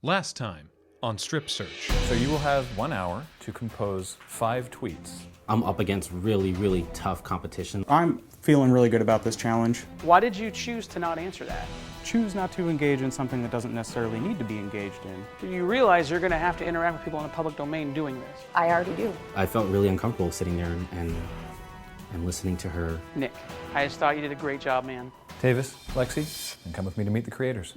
Last time on Strip Search. So you will have 1 hour to compose 5 tweets. I'm up against really tough competition. I'm feeling really good about this challenge. Why did you choose to not answer that? Choose not to engage in something that doesn't necessarily need to be engaged in. You realize you're going to have to interact with people in the public domain doing this. I already do. I felt really uncomfortable sitting there and listening to her. Nick, I just thought you did a great job, man. Tavis, Lexi, and come with me to meet the creators.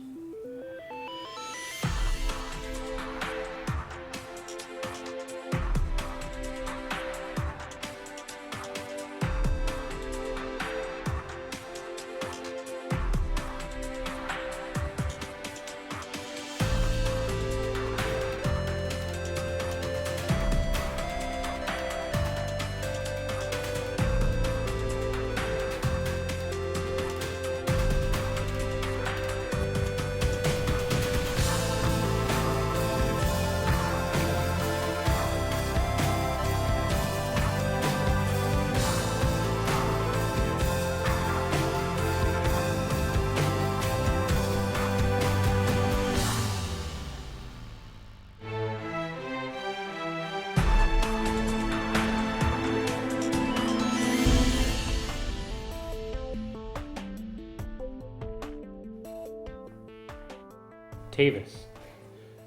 Tavis,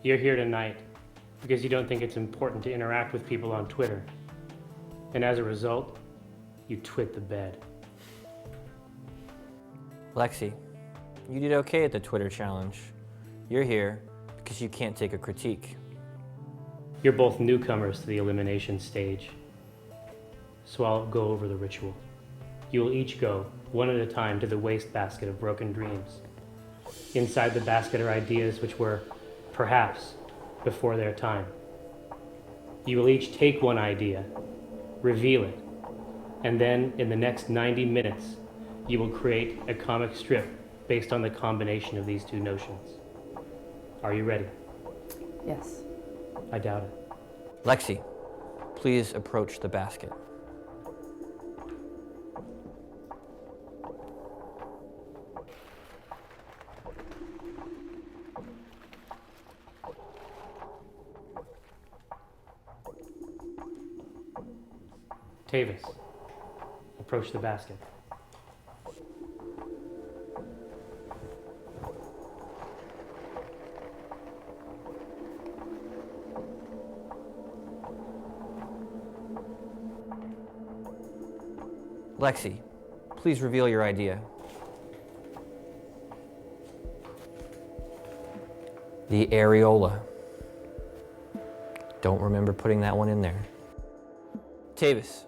you're here tonight because you don't think it's important to interact with people on Twitter. And as a result, you twit the bed. Lexi, you did okay at the Twitter challenge. You're here because you can't take a critique. You're both newcomers to the elimination stage. So I'll go over the ritual. You will each go, one at a time, to the wastebasket of broken dreams. Inside the basket are ideas which were, perhaps, before their time. You will each take one idea, reveal it, and then in the next 90 minutes, you will create a comic strip based on the combination of these two notions. Are you ready? Yes. I doubt it. Lexi, please approach the basket. Tavis, approach the basket. Lexi, please reveal your idea. The areola. Don't remember putting that one in there. Tavis,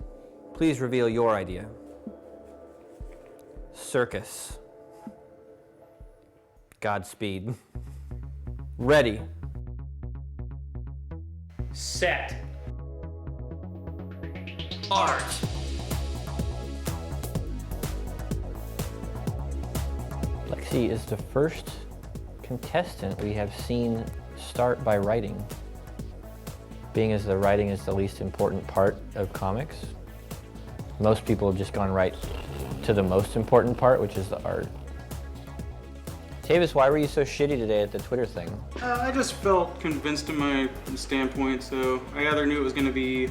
please reveal your idea. Circus. Godspeed. Ready. Set. Art. Lexi is the first contestant we have seen start by writing. Being as the writing is the least important part of comics, most people have just gone right to the most important part, which is the art. Tavis, why were you so shitty today at the Twitter thing? I just felt convinced in my standpoint, so I either knew it was going to be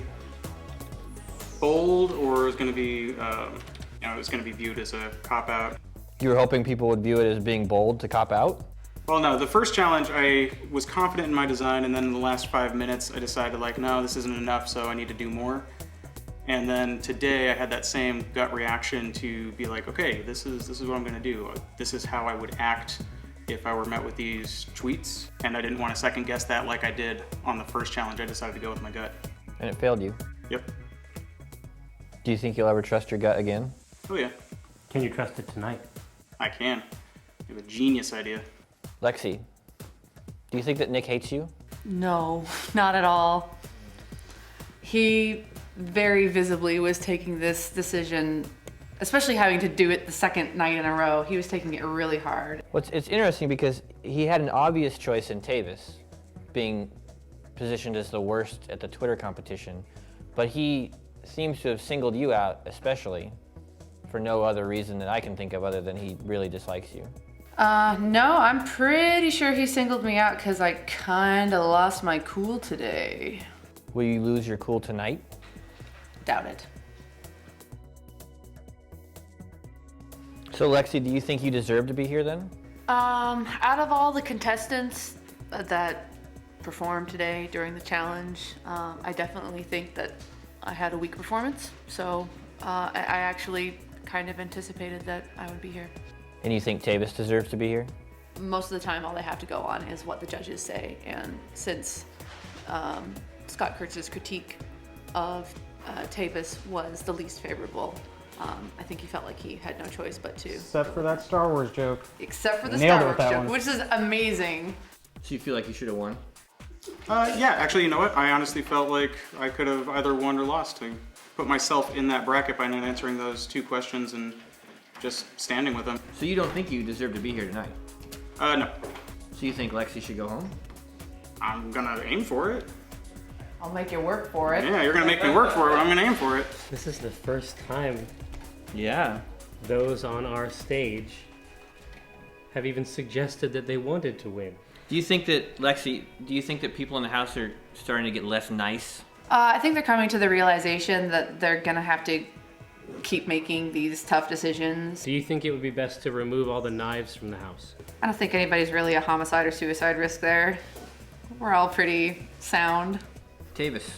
bold or it was going to be, it was going to be viewed as a cop-out. You were hoping people would view it as being bold to cop out? Well, no, the first challenge, I was confident in my design, and then in the last 5 minutes, I decided, like, no, this isn't enough, so I need to do more. And then today, I had that same gut reaction to be like, okay, this is what I'm gonna do. This is how I would act if I were met with these tweets. And I didn't want to second guess that like I did on the first challenge. I decided to go with my gut. And it failed you. Yep. Do you think you'll ever trust your gut again? Oh yeah, Can you trust it tonight? I can. I have a genius idea. Lexi, do you think that Nick hates you? No, not at all. He very visibly was taking this decision, especially having to do it the second night in a row. He was taking it really hard. Well, it's interesting because he had an obvious choice in Tavis, being positioned as the worst at the Twitter competition, but he seems to have singled you out especially for no other reason that I can think of other than he really dislikes you. No, I'm pretty sure he singled me out because I kind of lost my cool today. Will you lose your cool tonight? Doubt it. So Lexi, do you think you deserve to be here then? Out of all the contestants that performed today during the challenge, I definitely think that I had a weak performance. So I actually kind of anticipated that I would be here. And you think Tavis deserves to be here? Most of the time, all they have to go on is what the judges say. And since Scott Kurtz's critique of Tavis was the least favorable, I think he felt like he had no choice but to. Except for that Star Wars joke. Except for the Nailed Star it Wars with that joke, one. which is amazing. So you feel like you should have won? Yeah, actually, you know what? I honestly felt like I could have either won or lost. I put myself in that bracket by not answering those 2 questions and just standing with them. So you don't think you deserve to be here tonight? No. So you think Lexi should go home? I'm gonna aim for it. I'll make you work for it. Yeah, you're gonna make me work for it, but I'm gonna aim for it. This is the first time Yeah. those on our stage have even suggested that they wanted to win. Do you think that, Lexi, do you think that people in the house are starting to get less nice? I think they're coming to the realization that they're gonna have to keep making these tough decisions. Do you think it would be best to remove all the knives from the house? I don't think anybody's really a homicide or suicide risk there. We're all pretty sound. Tavis,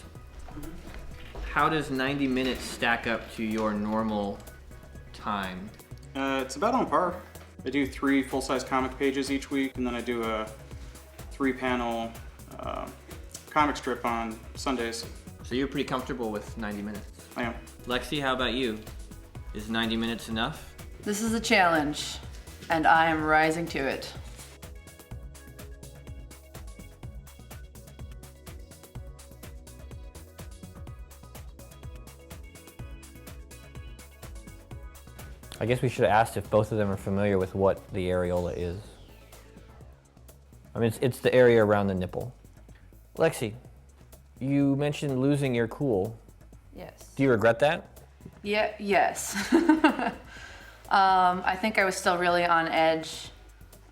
how does 90 minutes stack up to your normal time? It's about on par. I do 3 full-size comic pages each week, and then I do a 3-panel comic strip on Sundays. So you're pretty comfortable with 90 minutes? I am. Lexi, how about you? Is 90 minutes enough? This is a challenge, and I am rising to it. I guess we should have asked if both of them are familiar with what the areola is. I mean, it's the area around the nipple. Lexi, you mentioned losing your cool. Yes. Do you regret that? Yeah, yes. I think I was still really on edge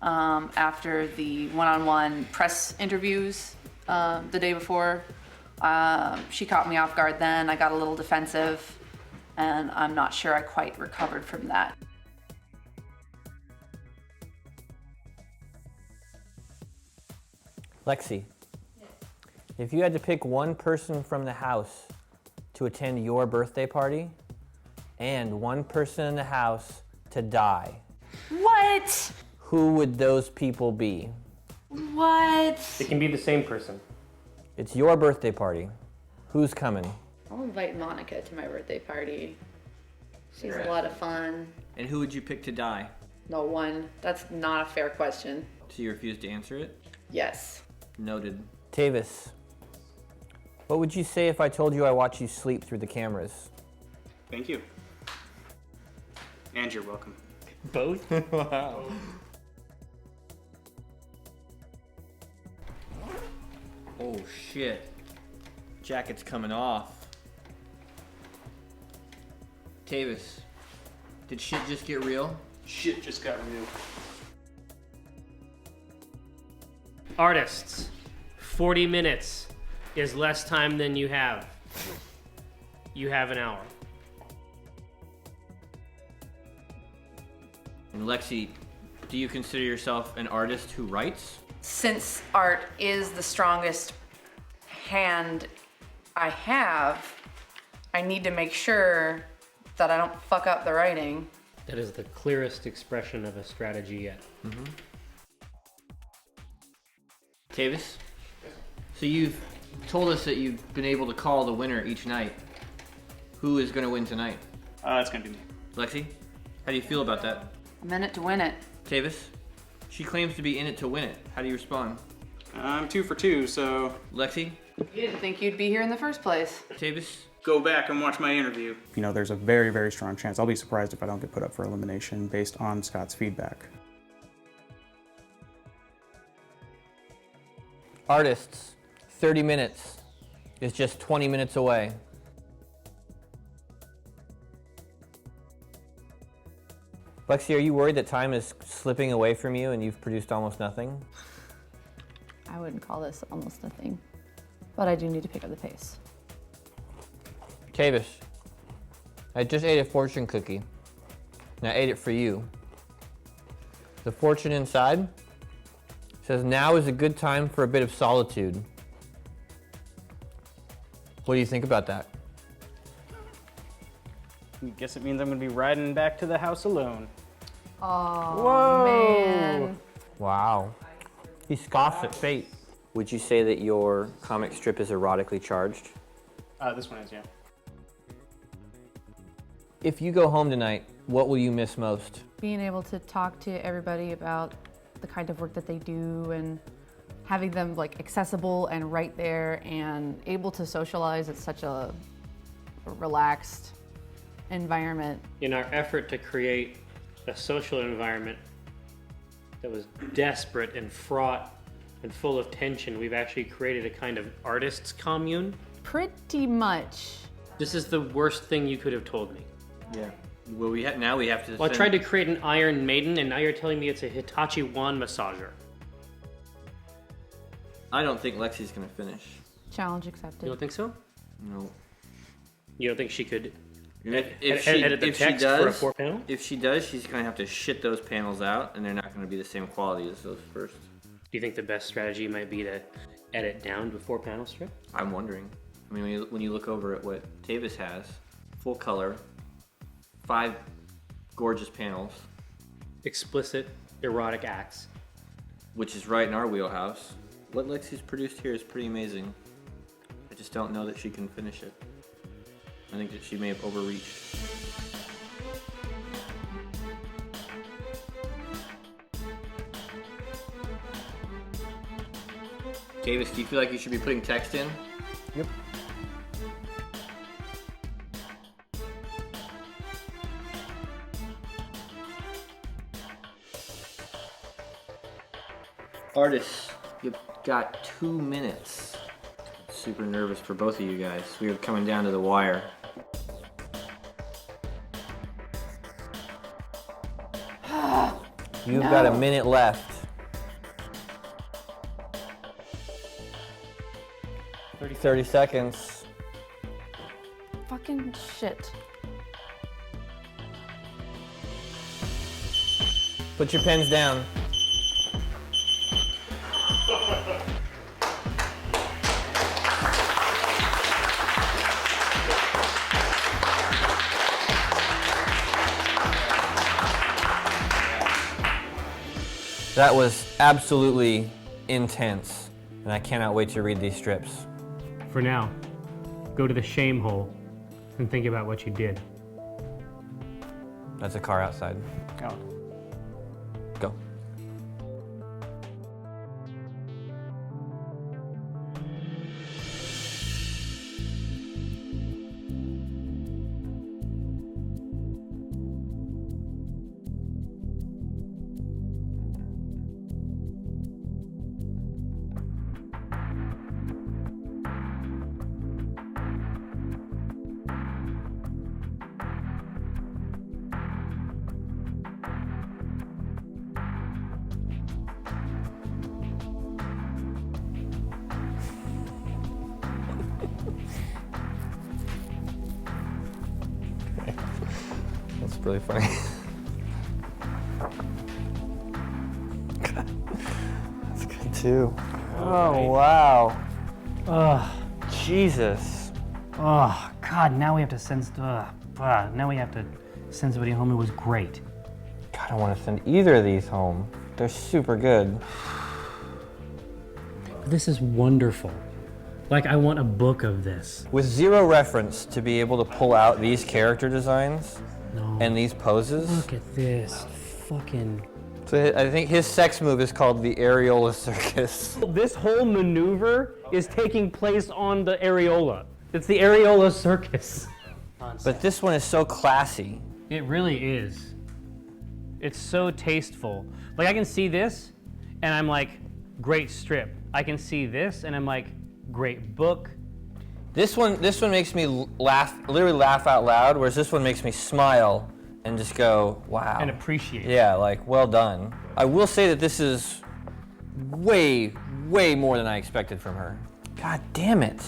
after the one-on-one press interviews the day before. She caught me off guard then. I got a little defensive, and I'm not sure I quite recovered from that. Lexi, if you had to pick one person from the house to attend your birthday party and one person in the house to die, What? who would those people be? What? It can be the same person. It's your birthday party. Who's coming? I'll invite Monica to my birthday party. She's a lot of fun. And who would you pick to die? No one. That's not a fair question. So you refuse to answer it? Yes. Noted. Tavis, what would you say if I told you I watch you sleep through the cameras? Thank you. And you're welcome. Both? Wow. Oh shit. Jacket's coming off. Tavis, did shit just get real? Shit just got real. Artists, 40 minutes is less time than you have. You have an hour. And Lexi, do you consider yourself an artist who writes? Since art is the strongest hand I have, I need to make sure that I don't fuck up the writing. That is the clearest expression of a strategy yet. Tavis, so you've told us that you've been able to call the winner each night. Who is going to win tonight? It's gonna be me. Lexi, how do you feel about that? I'm in it to win it. Tavis, she claims to be in it to win it. How do you respond? I'm 2 for 2, so Lexi, You didn't think you'd be here in the first place. Tavis, go back and watch my interview. You know, there's a very, very strong chance. I'll be surprised if I don't get put up for elimination based on Scott's feedback. artists, 30 minutes is just 20 minutes away. Lexi, are you worried that time is slipping away from you and you've produced almost nothing? I wouldn't call this almost nothing, but I do need to pick up the pace. Tavis, I just ate a fortune cookie, and I ate it for you. The fortune inside says, now is a good time for a bit of solitude. What do you think about that? I guess it means I'm gonna be riding back to the house alone. Oh, Whoa! man. Wow. He scoffs at fate. Would you say that your comic strip is erotically charged? This one is, yeah. If you go home tonight, what will you miss most? Being able to talk to everybody about the kind of work that they do and having them like accessible and right there and able to socialize at such a relaxed environment. In our effort to create a social environment that was desperate and fraught and full of tension, we've actually created a kind of artist's commune. Pretty much. This is the worst thing you could have told me. Yeah. Well, now we have to. Well, I tried to create an Iron Maiden, and now you're telling me it's a Hitachi wand massager. I don't think Lexi's gonna finish. Challenge accepted. You don't think so? No. You don't think she could If edit the text for a 4-panel? If she does, she's gonna have to shit those panels out, and they're not gonna be the same quality as those first. Do you think the best strategy might be to edit down to a 4-panel strip? I'm wondering. I mean, when you look over at what Tavis has, full color, 5 gorgeous panels, Explicit, erotic acts. which is right in our wheelhouse. What Lexi's produced here is pretty amazing. I just don't know that she can finish it. I think that she may have overreached. Tavis, do you feel like you should be putting text in? Yep. Artists, you've got 2 minutes. Super nervous for both of you guys. We are coming down to the wire. You've got a minute left. 30 seconds. Fucking shit. Put your pens down. That was absolutely intense, and I cannot wait to read these strips. For now, go to the shame hole and think about what you did. That's a car outside. Oh. Go. That's really funny. That's good too. Oh, wow. Ugh. Jesus. Oh, God, now we have to send, now we have to send somebody home who was great. God, I don't want to send either of these home. They're super good. This is wonderful. Like, I want a book of this. With zero reference to be able to pull out these character designs and these poses. Look at this. Fucking. So I think his sex move is called the areola circus. This whole maneuver is taking place on the areola. It's the areola circus. But this one is so classy. It really is. It's so tasteful. Like, I can see this, and I'm like, great strip. I can see this, and I'm like, great book. This one makes me laugh, literally laugh out loud, whereas this one makes me smile and just go, wow. And appreciate it. Yeah, like, well done. I will say that this is way, way more than I expected from her. God damn it.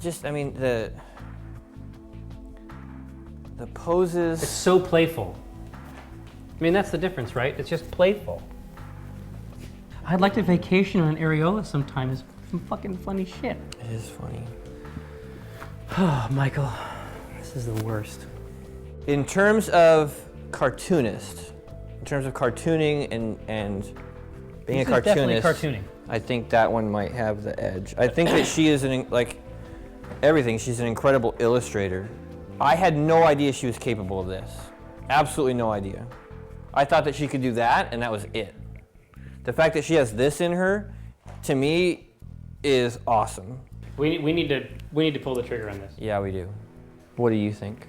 Just, I mean, the poses. It's so playful. I mean, that's the difference, right? It's just playful. I'd like to vacation on an areola sometime. It's some fucking funny shit. It is funny. Oh, Michael, this is the worst. In terms of cartoonist, in terms of cartooning and being This a is definitely cartoonist, cartooning. I think that one might have the edge. I think that she is like everything. She's an incredible illustrator. I had no idea she was capable of this. Absolutely no idea. I thought that she could do that, and that was it. The fact that she has this in her, to me, is awesome. We need to pull the trigger on this. Yeah, we do. What do you think?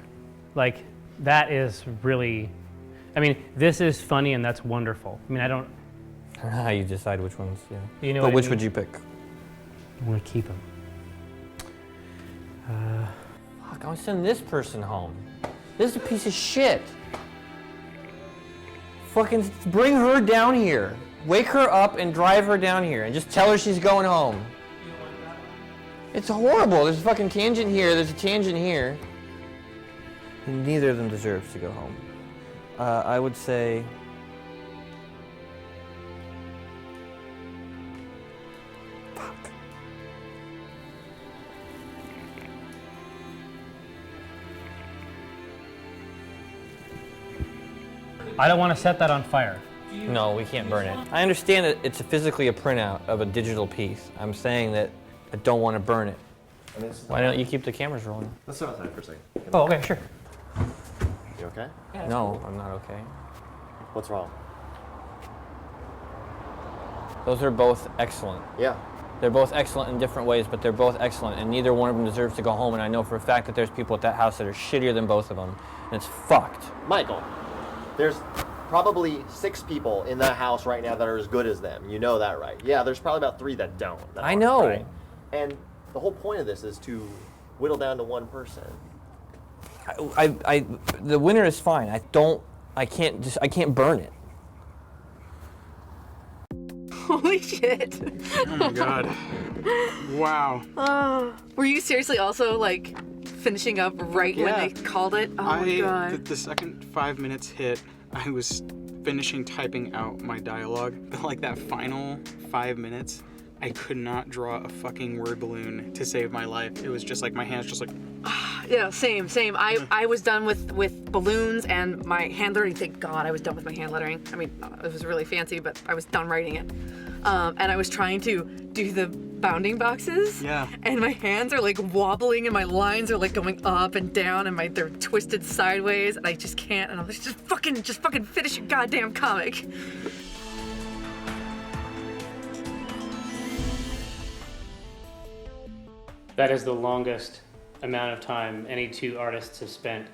Like, that is really, I mean, this is funny and that's wonderful. I mean, I don't know how you decide which ones, yeah. You know but what which I mean? would you pick? I want to keep them. Fuck, I want to send this person home. This is a piece of shit. Fucking bring her down here. Wake her up and drive her down here and just tell her she's going home. It's horrible. There's a fucking tangent here, there's a tangent here. And neither of them deserves to go home. I would say... Fuck. I don't want to set that on fire. No, we can't burn it. I understand that it's physically a printout of a digital piece. I'm saying that I don't want to burn it. Why don't you keep the cameras rolling? Let's step outside for a second. Oh, okay, sure. You okay? No, I'm not okay. What's wrong? Those are both excellent. Yeah. They're both excellent in different ways, but they're both excellent, and neither one of them deserves to go home, and I know for a fact that there's people at that house that are shittier than both of them, and it's fucked. Michael, there's probably 6 people in that house right now that are as good as them. You know that, right? Yeah, there's probably about 3 that don't. I know. Right? And the whole point of this is to whittle down to one person. The winner is fine. I can't burn it. Holy shit. Oh my god. Wow. Were you seriously also like finishing up right when they called it? Oh my god. The second 5 minutes hit, I was finishing typing out my dialogue. Like that final 5 minutes, I could not draw a fucking word balloon to save my life. It was just like my hands just like... Yeah, same. I was done with balloons and my hand lettering. Thank God I was done with my hand lettering. I mean, it was really fancy, but I was done writing it. And I was trying to do the bounding boxes. Yeah. And my hands are like wobbling and my lines are like going up and down and they're twisted sideways and I just can't. And I'm like, just fucking finish your goddamn comic. That is the longest amount of time any two artists have spent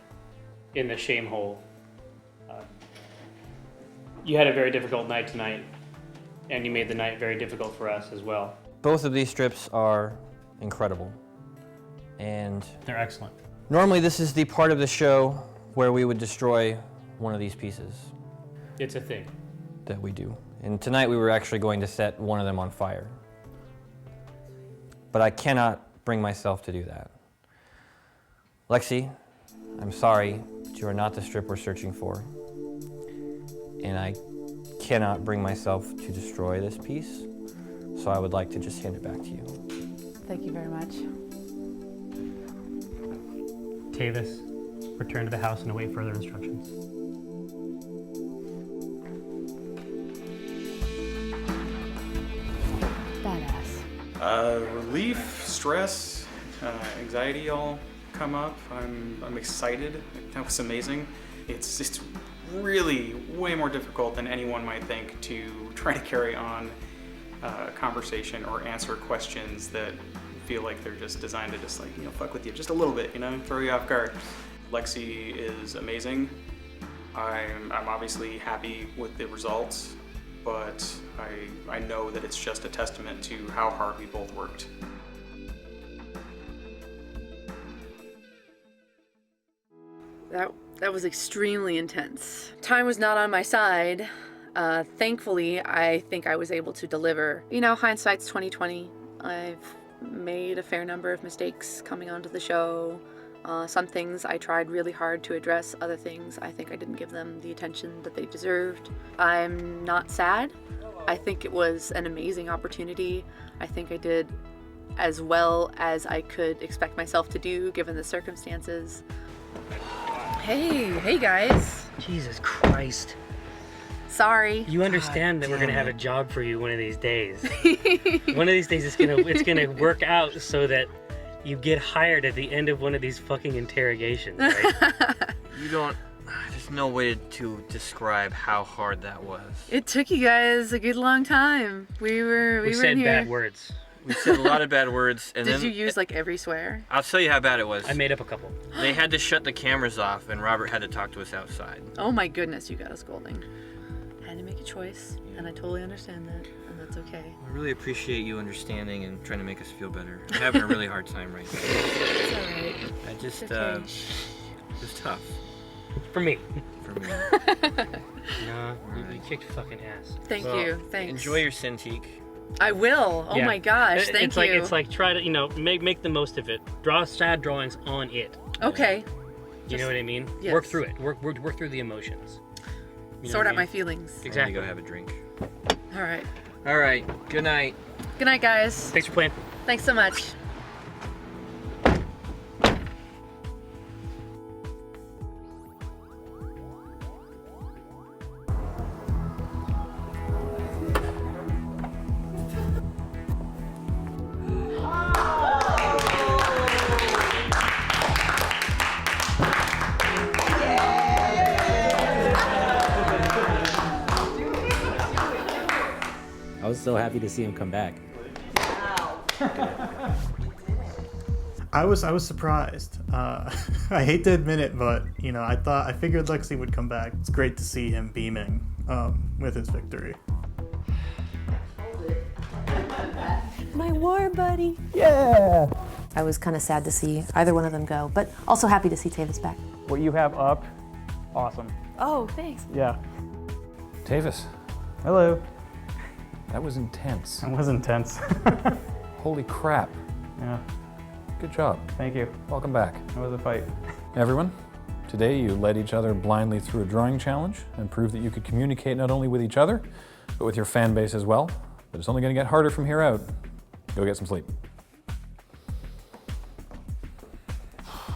in the shame hole. You had a very difficult night tonight, and you made the night very difficult for us as well. Both of these strips are incredible, and they're excellent. Normally this is the part of the show where we would destroy one of these pieces. It's a thing. That we do. And tonight we were actually going to set one of them on fire. But I cannot bring myself to do that. Lexi, I'm sorry, but you are not the strip we're searching for. And I cannot bring myself to destroy this piece, so I would like to just hand it back to you. Thank you very much. Tavis, return to the house and await further instructions. Badass. Relief, stress, anxiety all come up. I'm excited. That was amazing. It's really way more difficult than anyone might think to try to carry on a conversation or answer questions that feel like they're just designed to just like, you know, fuck with you just a little bit, you know, throw you off guard. Lexi is amazing. I'm obviously happy with the results. but I know that it's just a testament to how hard we both worked. That was extremely intense. Time was not on my side. Thankfully, I think I was able to deliver. You know, hindsight's 20/20. I've made a fair number of mistakes coming onto the show. Some things I tried really hard to address. Other things I think I didn't give them the attention that they deserved. I'm not sad. I think it was an amazing opportunity. I think I did as well as I could expect myself to do given the circumstances. Hey guys. Jesus Christ. Sorry. You understand that we're gonna have a job for you one of these days. One of these days it's gonna work out so that you get hired at the end of one of these fucking interrogations, right? You don't... There's no way to describe how hard that was. It took you guys a good long time. We were said in here. bad words. We said a lot of bad words, and Did then... you use like every swear? I'll tell you how bad it was. I made up a couple. They had to shut the cameras off, and Robert had to talk to us outside. Oh my goodness, you got a scolding. Had to make a choice, and I totally understand that, and that's okay. I really appreciate you understanding and trying to make us feel better. I'm having a really hard time right now. It's alright. I just, It's okay. it was tough. For me. For me. No, you kicked fucking ass. Thank Well, you, thanks. Enjoy your Cintiq. I will. Oh Yeah. my gosh, thank it's you. Like, it's like try to, make the most of it. Draw sad drawings on it. Okay. You know what I mean? Yes. Work through it. Work through the emotions. You know Sort what out I my mean? feelings. Exactly. I'm gonna go have a drink. Alright. All right. Good night. Good night, guys. Thanks for playing. Thanks so much. I was so happy to see him come back. I was surprised. I hate to admit it, but I figured Lexi would come back. It's great to see him beaming with his victory. My war buddy. Yeah. I was kind of sad to see either one of them go, but also happy to see Tavis back. What you have up, awesome. Oh, thanks. Yeah. Tavis, Hello. that was intense. That was intense. Holy crap. Yeah. Good job. Thank you. Welcome back. That was a fight. Everyone, today you led each other blindly through a drawing challenge and proved that you could communicate not only with each other, but with your fan base as well. But it's only going to get harder from here out. Go get some sleep.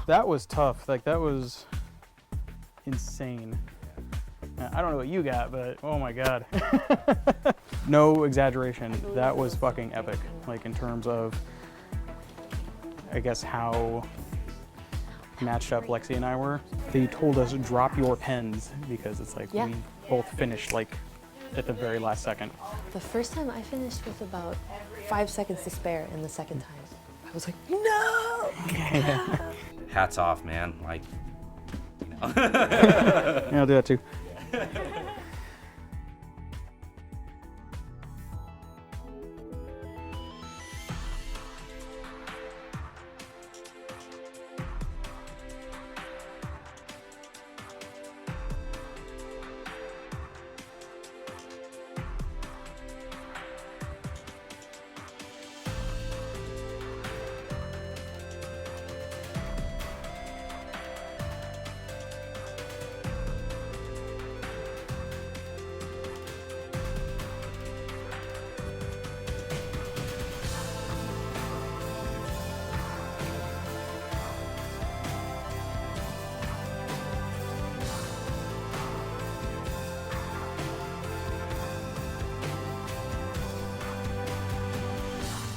That was tough. Like, that was insane. I don't know what you got, but oh my God. No exaggeration. That was fucking epic. Like, in terms of, I guess, how matched up Lexi and I were. They told us drop your pens because it's like we both finished like at the very last second. The first time I finished with about 5 seconds to spare, and the second time I was like, no! Hats off, man. Like, Yeah, I'll do that too.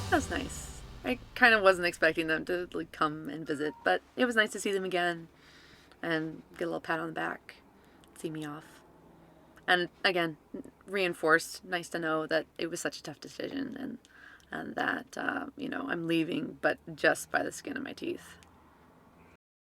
That was nice. I kind of wasn't expecting them to like come and visit, but it was nice to see them again and get a little pat on the back, see me off. And again, reinforced, nice to know that it was such a tough decision and that, I'm leaving, but just by the skin of my teeth.